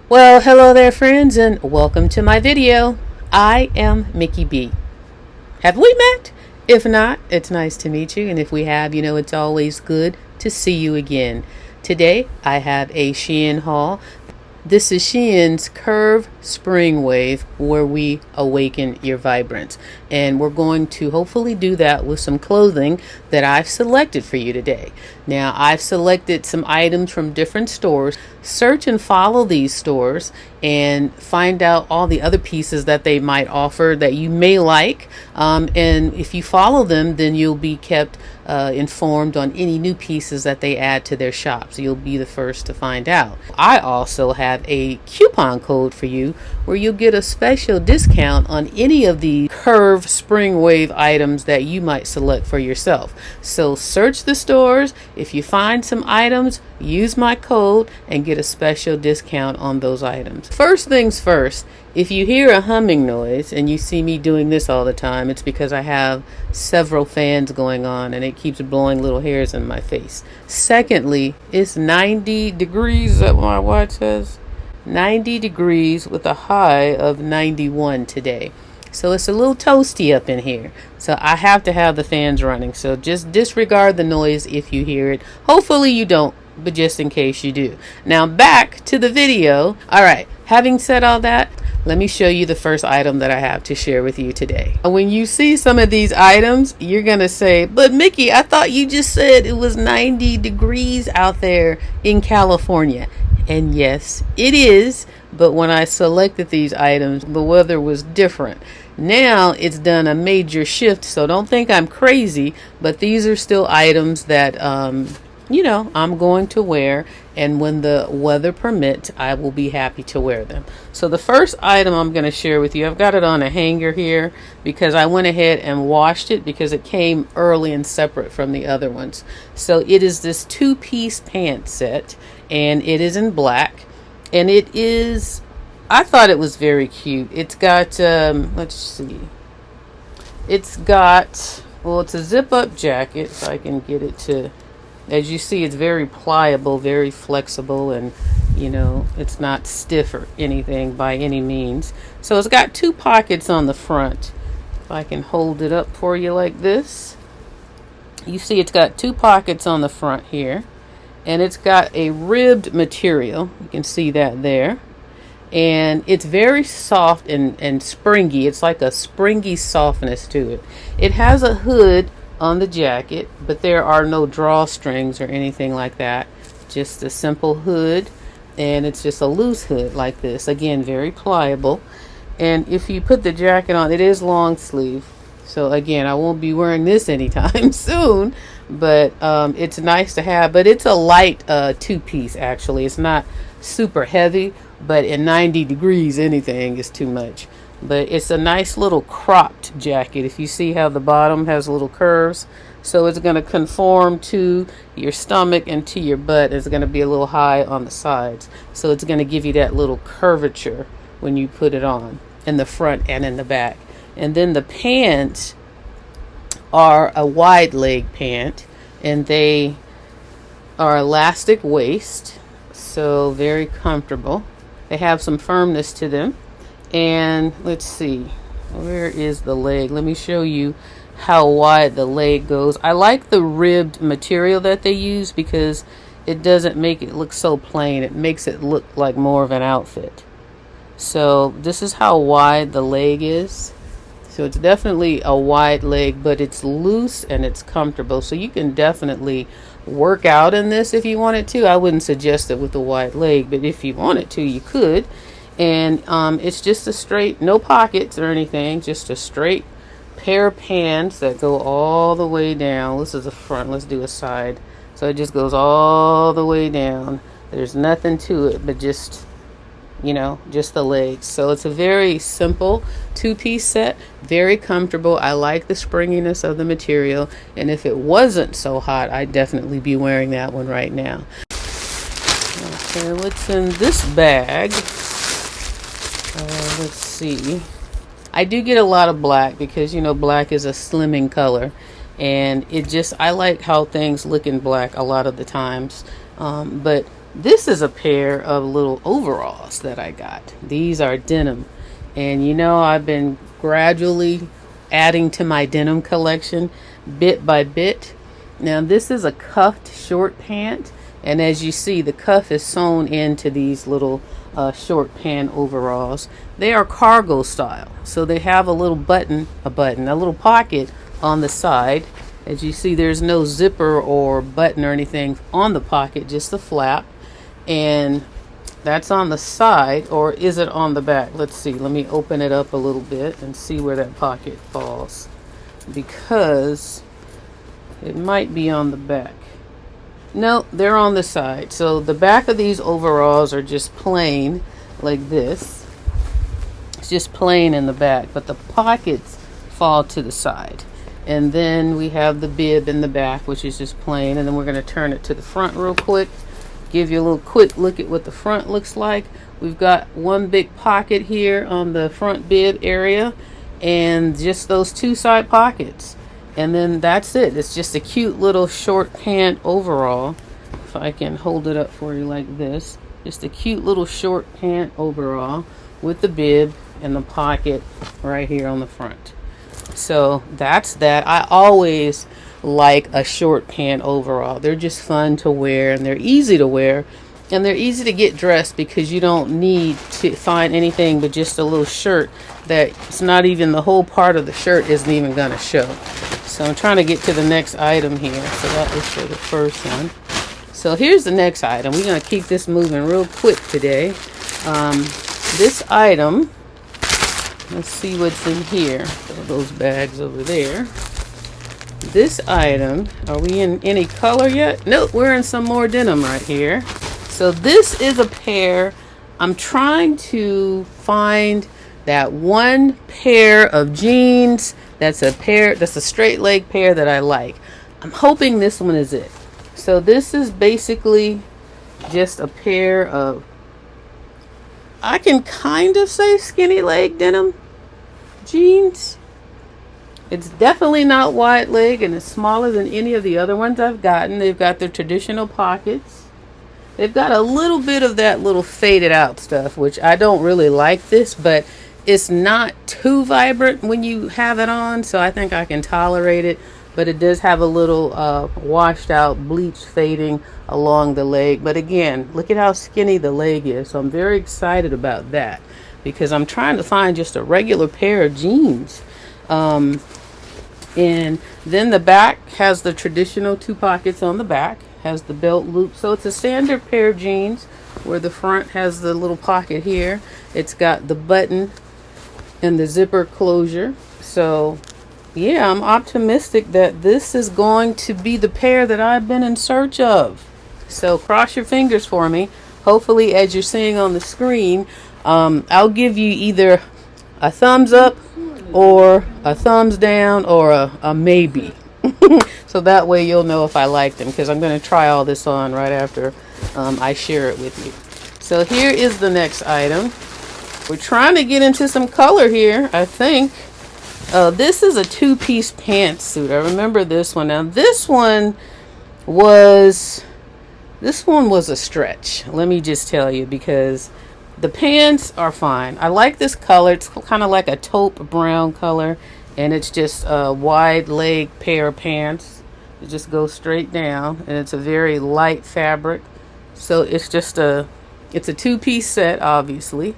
Well, hello there friends and welcome to my video. I am Mickey B. Have we met? If not, it's nice to meet you, and if we have, you know it's always good to see you again. Today I have a Shein haul. This is Shein's Curve SpringWave, where we awaken your vibrance. And we're going to hopefully do that with some clothing that I've selected for you today. Now, I've selected some items from different stores. Search and follow these stores and find out all the other pieces that they might offer that you may like. And if you follow them, then you'll be kept informed on any new pieces that they add to their shops. You'll be the first to find out. I also have a coupon code for you where you'll get a special discount on any of the Curve SpringWave items that you might select for yourself. So search the stores. If you find some items, use my code and get a special discount on those items. First things first, if you hear a humming noise and you see me doing this all the time, it's because I have several fans going on and it keeps blowing little hairs in my face. Secondly, it's 90 degrees, is that what my watch says? 90 degrees with a high of 91 today. So it's a little toasty up in here. So I have to have the fans running. So just disregard the noise if you hear it. Hopefully you don't, but just in case you do. Now back to the video. All right, having said all that, let me show you the first item that I have to share with you today. When you see some of these items, you're gonna say, but Mickey, I thought you just said it was 90 degrees out there in California. And yes, it is, but when I selected these items, the weather was different. Now it's done a major shift, so don't think I'm crazy, but these are still items that you know, I'm going to wear, and when the weather permits, I will be happy to wear them. So the first item I'm going to share with you, I've got it on a hanger here because I went ahead and washed it because it came early and separate from the other ones. So it is this two-piece pant set, and it is in black, and it is, I thought it was very cute. It's got, let's see, it's got, well, it's a zip-up jacket, if I can get it to, as you see, it's very pliable, very flexible, and you know, it's not stiff or anything by any means. So it's got two pockets on the front. If I can hold it up for you like this, you see it's got two pockets on the front here, and it's got a ribbed material. You can see that there, and it's very soft and springy. It's like a springy softness to it. It has a hood on the jacket, but there are no drawstrings or anything like that. Just a simple hood, and it's just a loose hood like this. Again, very pliable. And if you put the jacket on, it is long sleeve. So again, I won't be wearing this anytime soon, but it's nice to have. But it's a light two-piece actually. It's not super heavy, but in 90 degrees anything is too much. But it's a nice little cropped jacket. If you see how the bottom has little curves, so it's going to conform to your stomach and to your butt. It's going to be a little high on the sides, so it's going to give you that little curvature when you put it on in the front and in the back. And then the pants are a wide leg pant, and they are elastic waist, so very comfortable. They have some firmness to them. And let's see, where is the leg? Let me show you how wide the leg goes. I like the ribbed material that they use because it doesn't make it look so plain. It makes it look like more of an outfit. So this is how wide the leg is. So it's definitely a wide leg, but it's loose and it's comfortable. So you can definitely work out in this if you wanted to. I wouldn't suggest it with a wide leg, but if you wanted to, you could. And it's just a straight, no pockets or anything, just a straight pair of pants that go all the way down. This is the front, let's do a side. So it just goes all the way down. There's nothing to it but just, you know, just the legs. So it's a very simple two-piece set, very comfortable. I like the springiness of the material, and if it wasn't so hot, I'd definitely be wearing that one right now. Okay, what's in this bag? Let's see. I do get a lot of black because, you know, black is a slimming color, and it just, I like how things look in black a lot of the times. But This is a pair of little overalls that I got. These are denim. And you know, I've been gradually adding to my denim collection bit by bit. Now this is a cuffed short pant, and as you see, the cuff is sewn into these little short pant overalls. They are cargo style, so they have a little a little pocket on the side. As you see, there's no zipper or button or anything on the pocket, just the flap. And that's on the side, or is it on the back? Let's see. Let me open it up a little bit and see where that pocket falls, because it might be on the back. No, they're on the side. So the back of these overalls are just plain like this. It's just plain in the back, but the pockets fall to the side. And then we have the bib in the back, which is just plain. And then we're going to turn it to the front real quick. Give you a little quick look at what the front looks like. We've got one big pocket here on the front bib area, and just those two side pockets. And then that's it. It's just a cute little short pant overall. If I can hold it up for you like this. Just a cute little short pant overall with the bib and the pocket right here on the front. So that's that. I always like a short pant overall. They're just fun to wear, and they're easy to wear, and they're easy to get dressed because you don't need to find anything but just a little shirt that it's not even, the whole part of the shirt isn't even going to show. So I'm trying to get to the next item here. So that was for the first one. So here's the next item. We're going to keep this moving real quick today. This item, let's see what's in here. Those bags over there. This item, are we in any color yet? Nope, we're in some more denim right here. So this is a pair. I'm trying to find that one pair of jeans that's a straight leg pair that I like. I'm hoping this one is it. So this is basically just a pair of, I can kind of say skinny leg denim jeans. It's definitely not wide leg, and it's smaller than any of the other ones I've gotten. They've got their traditional pockets. They've got a little bit of that little faded out stuff, which I don't really like this, but it's not too vibrant when you have it on, so I think I can tolerate it. But it does have a little washed out bleach fading along the leg. But again, look at how skinny the leg is. So I'm very excited about that, because I'm trying to find just a regular pair of jeans. And then the back has the traditional two pockets on the back, has the belt loop. So it's a standard pair of jeans where the front has the little pocket here. It's got the button and the zipper closure. So yeah, I'm optimistic that this is going to be the pair that I've been in search of. So cross your fingers for me. Hopefully, as you're seeing on the screen, I'll give you either a thumbs up or a thumbs down or a maybe. So that way you'll know if I like them, because I'm going to try all this on right after I share it with you. So here is the next item. We're trying to get into some color here, I think. This is a two-piece pantsuit. I remember this one. Now this one was a stretch. Let me just tell you, because the pants are fine. I like this color. It's kind of like a taupe brown color, and it's just a wide leg pair of pants. It just goes straight down, and it's a very light fabric. So it's just it's a two-piece set, obviously.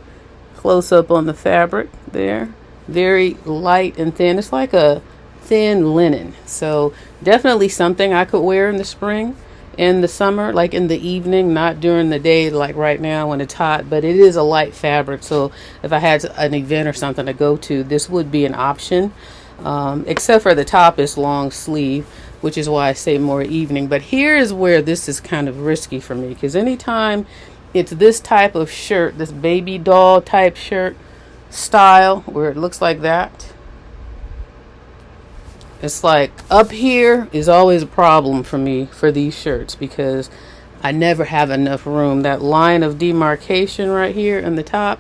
Close up on the fabric there. Very light and thin. It's like a thin linen. So definitely something I could wear in the spring, in the summer, like in the evening, not during the day like right now when it's hot. But it is a light fabric, so if I had an event or something to go to, this would be an option. Except for the top is long sleeve, which is why I say more evening. But here is where this is kind of risky for me, because anytime it's this type of shirt, this baby doll type shirt style, where it looks like that, it's like up here is always a problem for me for these shirts, because I never have enough room. That line of demarcation right here in the top,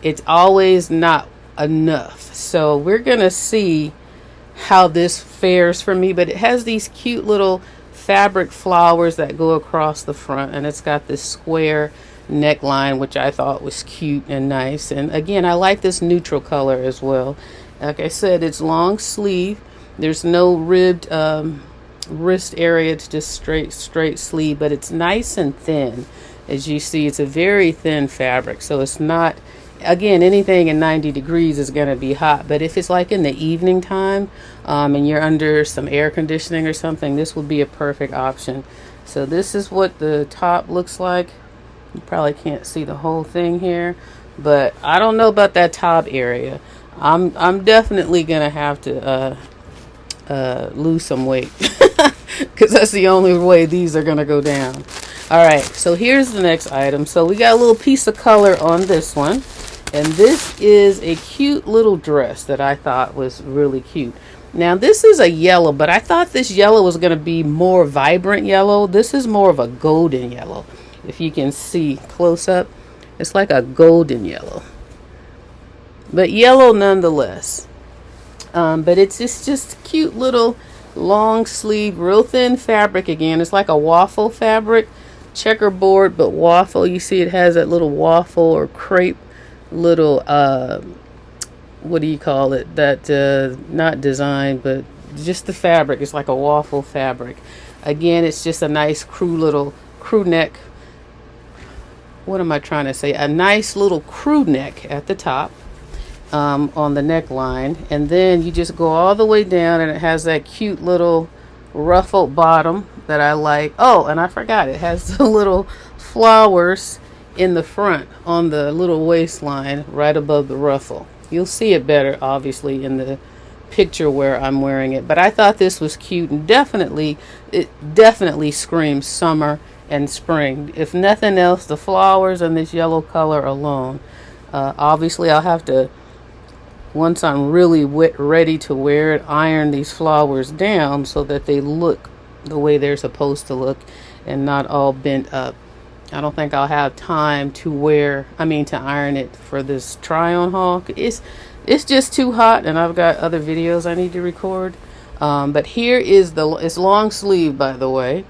it's always not enough. So we're gonna see how this fares for me. But it has these cute little fabric flowers that go across the front, and it's got this square neckline, which I thought was cute and nice. And again, I like this neutral color as well. Like I said, it's long sleeve. There's no ribbed wrist area. It's just straight sleeve, but it's nice and thin. As you see, it's a very thin fabric, so it's not, again, anything in 90 degrees is going to be hot. But if it's like in the evening time and you're under some air conditioning or something, this would be a perfect option. So this is what the top looks like. You probably can't see the whole thing here, but I don't know about that top area. I'm definitely gonna have to lose some weight because that's the only way these are gonna go down. All right, so here's the next item. So we got a little piece of color on this one, and this is a cute little dress that I thought was really cute. Now this is a yellow, but I thought this yellow was going to be more vibrant yellow. This is more of a golden yellow. If you can see close up, it's like a golden yellow, but yellow nonetheless. But it's just cute little long sleeve, real thin fabric. Again, it's like a waffle fabric, checkerboard, but waffle. You see it has that little waffle or crepe little what do you call it, that not design, but just the fabric. It's like a waffle fabric. Again, it's just a nice little crew neck. What am I trying to say? A nice little crew neck at the top on the neckline, and then you just go all the way down, and it has that cute little ruffled bottom that I like. Oh, and I forgot, it has the little flowers in the front on the little waistline right above the ruffle. You'll see it better obviously in the picture where I'm wearing it, but I thought this was cute, and it definitely screams summer and spring. If nothing else, the flowers and this yellow color alone. Obviously I'll have to, once I'm really ready to wear it, iron these flowers down so that they look the way they're supposed to look and not all bent up. I don't think I'll have time to iron it for this try on haul. It's just too hot, and I've got other videos I need to record. But here is it's long sleeve, by the way.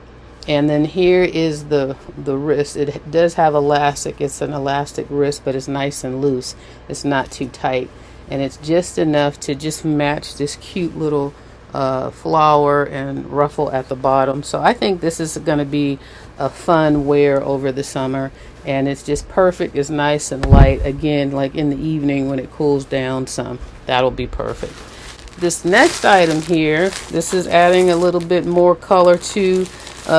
And then here is the wrist. It does have elastic. It's an elastic wrist, but it's nice and loose. It's not too tight. And it's just enough to just match this cute little flower and ruffle at the bottom. So I think this is going to be a fun wear over the summer, and it's just perfect. It's nice and light. Again, like in the evening when it cools down some, that'll be perfect. This next item here, this is adding a little bit more color to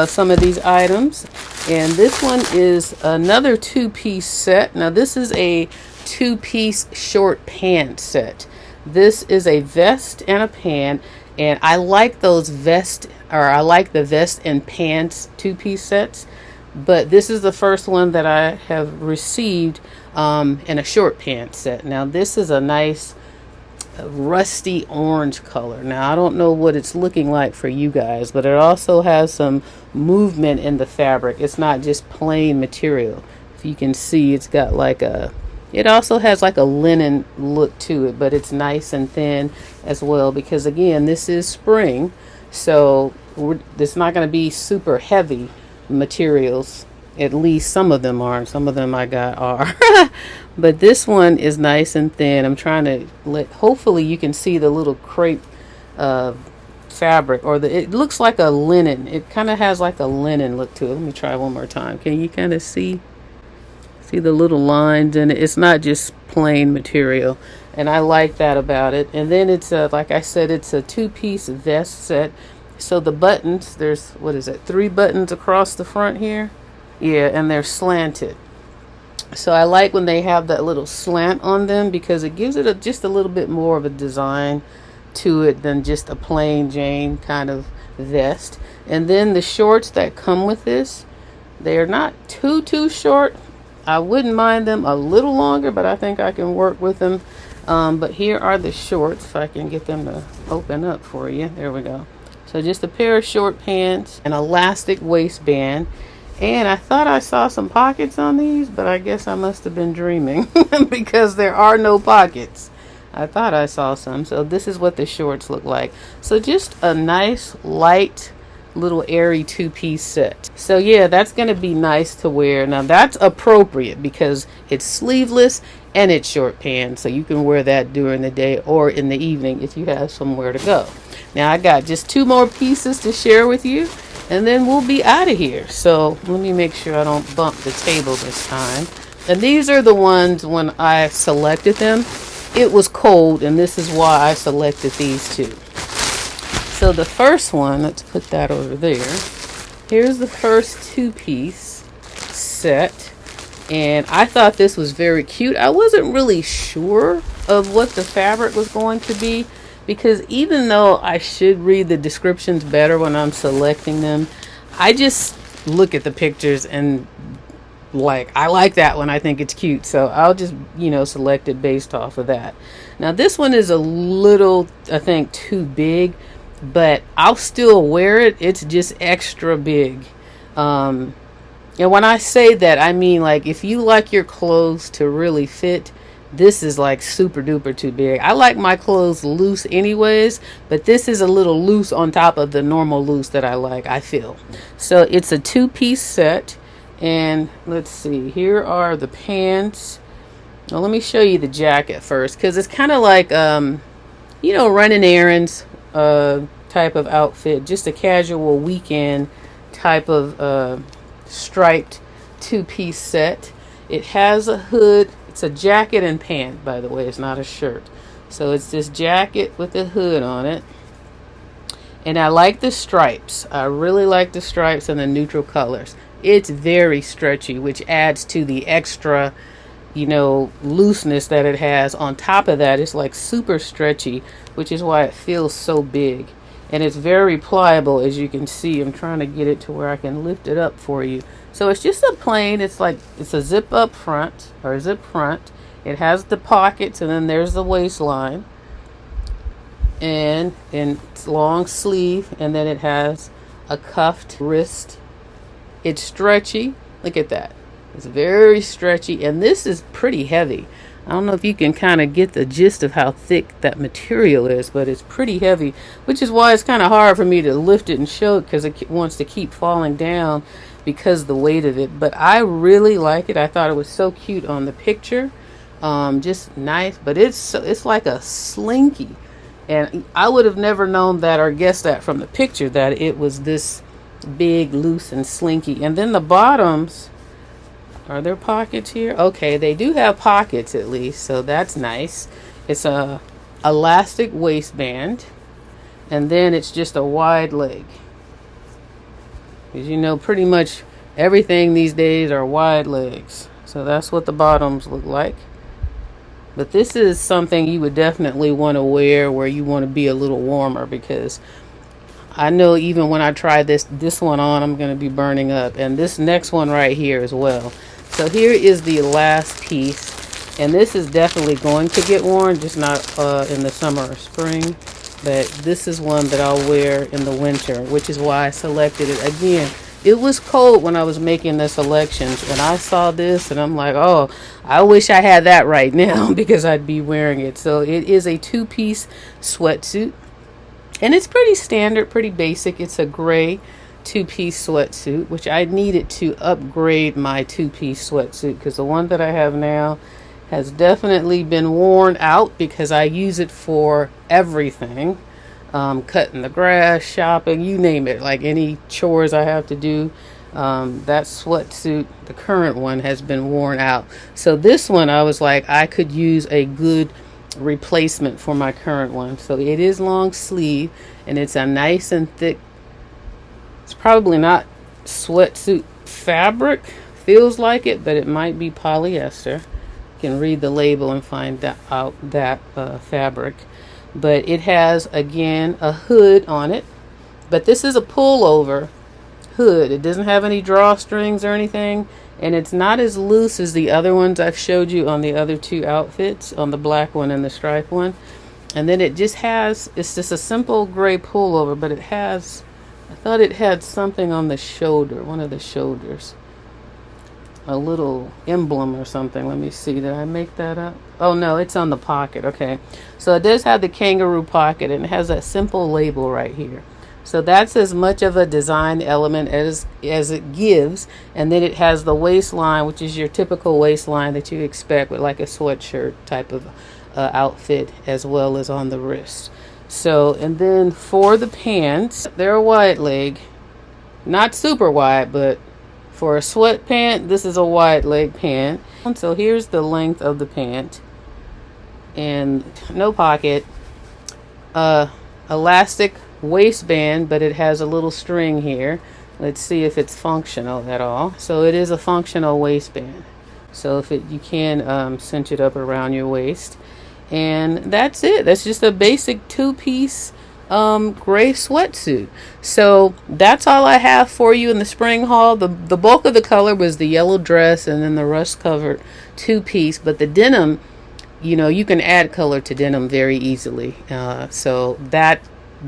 some of these items, and this one is another two-piece set. Now this is a two-piece short pant set. This is a vest and a pant, and I like those I like the vest and pants two-piece sets, but this is the first one that I have received in a short pants set. Now this is a nice rusty orange color. Now I don't know what it's looking like for you guys, but it also has some movement in the fabric. It's not just plain material. If you can see, it's got like it also has like a linen look to it, but it's nice and thin as well, because again, this is spring, so it's not going to be super heavy materials. At least some of them aren't. Some of them I got are. But this one is nice and thin. I'm trying to hopefully you can see the little crepe fabric, or it looks like a linen. It kind of has like a linen look to it. Let me try one more time. Can you kind of see the little lines in it? It's not just plain material, and I like that about it. And then it's like I said, it's a two-piece vest set. So the buttons, there's, what is it, 3 buttons across the front here. Yeah, and they're slanted. So I like when they have that little slant on them, because it gives it just a little bit more of a design to it than just a plain Jane kind of vest. And then the shorts that come with this, they're not too short. I wouldn't mind them a little longer, but I think I can work with them. But here are the shorts, if I can get them to open up for you. There we go. So just a pair of short pants, an elastic waistband, and I thought I saw some pockets on these, but I guess I must have been dreaming because there are no pockets. I thought I saw some. So this is what the shorts look like. So just a nice light little airy two-piece set. So yeah, that's going to be nice to wear. Now that's appropriate because it's sleeveless and it's short pants, so you can wear that during the day or in the evening if you have somewhere to go. Now I got just 2 more pieces to share with you, and then we'll be out of here. So let me make sure I don't bump the table this time. And these are the ones when I selected them, it was cold, and this is why I selected these 2. So the first one, let's put that over there. Here's the first 2-piece set. And I thought this was very cute. I wasn't really sure of what the fabric was going to be, because even though I should read the descriptions better when I'm selecting them, I just look at the pictures and I like that one. I think it's cute, so I'll just, select it based off of that. Now this one is a little, I think, too big, but I'll still wear it. It's just extra big. And when I say that, I mean, like, if you like your clothes to really fit, this is like super duper too big. I like my clothes loose anyways, but this is a little loose on top of the normal loose that I like, I feel. So it's a 2-piece set. And let's see, here are the pants. Now let me show you the jacket first, because it's kind of like, running errands type of outfit. Just a casual weekend type of striped 2-piece set. It has a hood. It's a jacket and pant, by the way. It's not a shirt. So it's this jacket with a hood on it. And I like the stripes. I really like the stripes and the neutral colors. It's very stretchy, which adds to the extra, looseness that it has. On top of that, it's like super stretchy, which is why it feels so big. And it's very pliable, as you can see. I'm trying to get it to where I can lift it up for you. So it's just a plain, it's a zip up front, or zip front. It has the pockets, and then there's the waistline. And it's long sleeve, and then it has a cuffed wrist. It's stretchy. Look at that. It's very stretchy, and this is pretty heavy. I don't know if you can kind of get the gist of how thick that material is, but it's pretty heavy, which is why it's kind of hard for me to lift it and show it, because it wants to keep falling down because of the weight of it. But I really like it. I thought it was so cute on the picture. Just nice, but it's like a slinky, and I would have never known that or guessed that from the picture, that it was this big, loose, and slinky. And then the bottoms, are there pockets here? Okay, they do have pockets at least, so that's nice. It's a elastic waistband, and then it's just a wide leg. As pretty much everything these days are wide legs. So that's what the bottoms look like. But this is something you would definitely want to wear where you want to be a little warmer, because I know even when I try this one on, I'm going to be burning up. And this next one right here as well. So here is the last piece. And this is definitely going to get worn, just not in the summer or spring. But this is one that I'll wear in the winter, which is why I selected it. Again, it was cold when I was making the selections, and I saw this and I'm like, oh, I wish I had that right now, because I'd be wearing it. So it is a 2-piece sweatsuit. And it's pretty standard, pretty basic. It's a gray 2-piece sweatsuit, which I needed to upgrade my 2-piece sweatsuit, because the one that I have now has definitely been worn out, because I use it for everything. Cutting the grass, shopping, you name it. Like any chores I have to do, that sweatsuit, the current one, has been worn out. So this one, I was like, I could use a good replacement for my current one. So it is long sleeve, and it's a nice and thick, it's probably not sweatsuit fabric, feels like it, but it might be polyester. You can read the label and find out that fabric. But it has, again, a hood on it, but this is a pullover hood. It doesn't have any drawstrings or anything, and it's not as loose as the other ones I've showed you on the other 2 outfits, on the black one and the striped one. And then it just has, it's just a simple gray pullover, but it has, I thought it had something on the shoulder, one of the shoulders, a little emblem or something. Let me see, did I make that up? Oh no, it's on the pocket. Okay, so it does have the kangaroo pocket, and it has that simple label right here. So that's as much of a design element as it gives. And then it has the waistline, which is your typical waistline that you expect with like a sweatshirt type of outfit, as well as on the wrist. So, and then for the pants, they're a wide leg, not super wide, but for a sweat pant, this is a wide leg pant. So here's the length of the pant, and no pocket, elastic waistband, but it has a little string here. Let's see if it's functional at all. So it is a functional waistband. So if you can cinch it up around your waist. And that's it. That's just a basic two-piece gray sweatsuit. So that's all I have for you in the spring haul. The bulk of the color was the yellow dress and then the rust-covered two-piece. But the denim, you know, you can add color to denim very easily. So that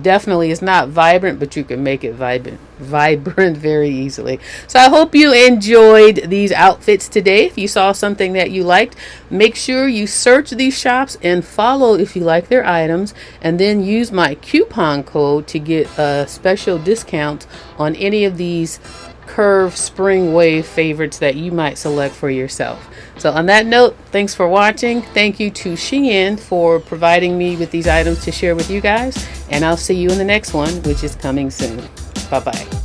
definitely is not vibrant, but you can make it vibrant very easily. So I hope you enjoyed these outfits today. If you saw something that you liked, make sure you search these shops and follow if you like their items, and then use my coupon code to get a special discount on any of these Curve SpringWave favorites that you might select for yourself. So on that note, thanks for watching. Thank you to Shein for providing me with these items to share with you guys. And I'll see you in the next one, which is coming soon. Bye-bye.